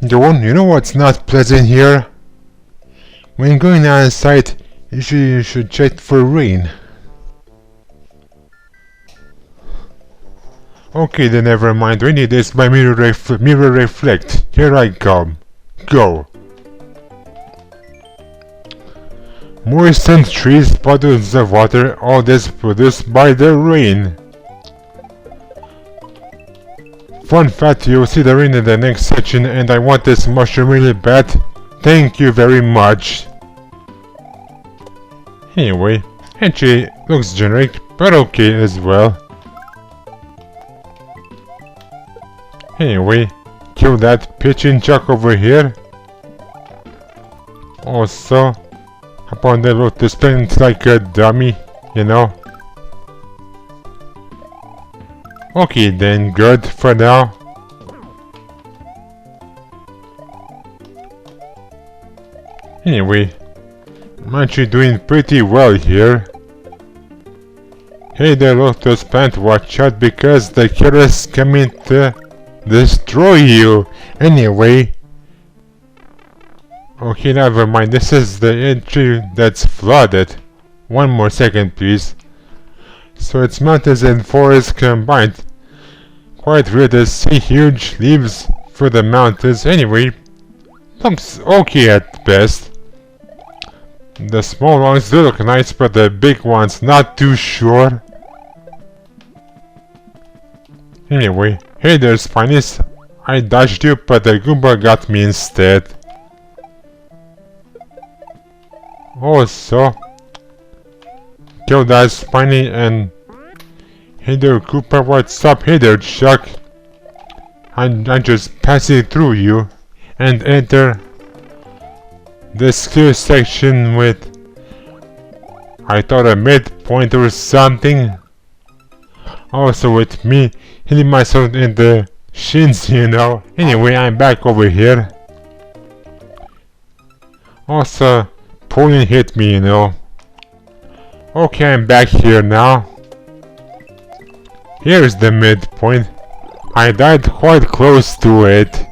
Dawn, you know what's not pleasant here? When going outside, you should check for rain. Okay, then never mind. We need this by MirrorReflect. Here I come. Go. Moistened trees, puddles of water, all this produced by the rain. Fun fact, you'll see the rain in the next section, and I want this mushroom really bad. Thank you very much. Anyway, actually looks generic, but okay as well. Anyway, kill that pigeon chuck over here. Also, upon the road to spend like a dummy, you know. Okay then, good for now. Anyway, I'm actually doing pretty well here. Hey there, Lotus Plant, watch out because the killer's coming to destroy you. Anyway. Okay, never mind, this is the entry that's flooded. One more second please. So it's mountains and forests combined. Quite weird to see huge leaves for the mountains. Anyway, looks okay at best. The small ones do look nice, but the big ones not too sure. Anyway, hey there Spinies. I dodged you, but the Goomba got me instead. Also, kill that Spiny and hey there Koopa, what's up? Hey there Chuck. I'm just passing through you and enter the skill section with I thought a midpoint or something. Also with me hitting myself in the shins, you know. Anyway, I'm back over here. Also, pollen hit me, you know. Okay, I'm back here now. Here's the midpoint. I died quite close to it.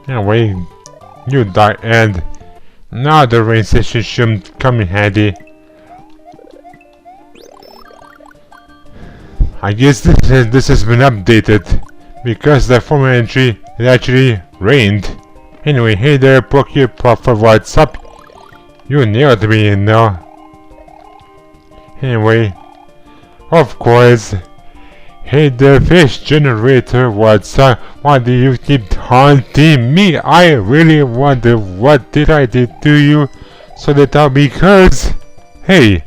Anyway, you die and now the rain session should come in handy. I guess this has been updated because the former entry it actually rained. Anyway, hey there Puffer, what's up? You nailed me, you know. Anyway, of course. Hey there fish generator, what's up? Why do you keep haunting me? I really wonder what did I do to you so that I'll be cursed. Hey.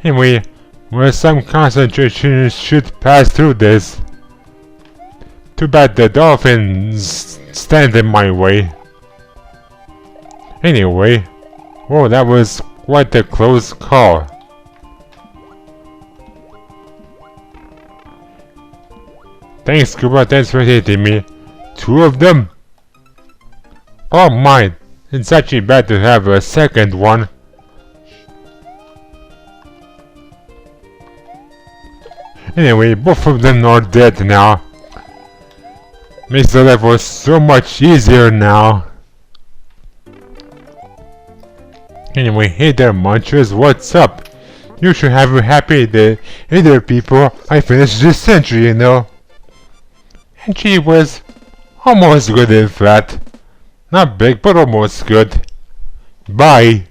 Anyway, well, some concentration should pass through this. Too bad the dolphins stand in my way. Anyway, whoa, that was quite a close call. Thanks, Scuba, thanks for hitting me. 2 of them? Oh my, it's actually bad to have a second one. Anyway, both of them are dead now. Makes the level so much easier now. Anyway, hey there Munchers, what's up? You should have a happy day. Hey there people, I finished this century, you know. And she was almost good in fact. Not big, but almost good. Bye.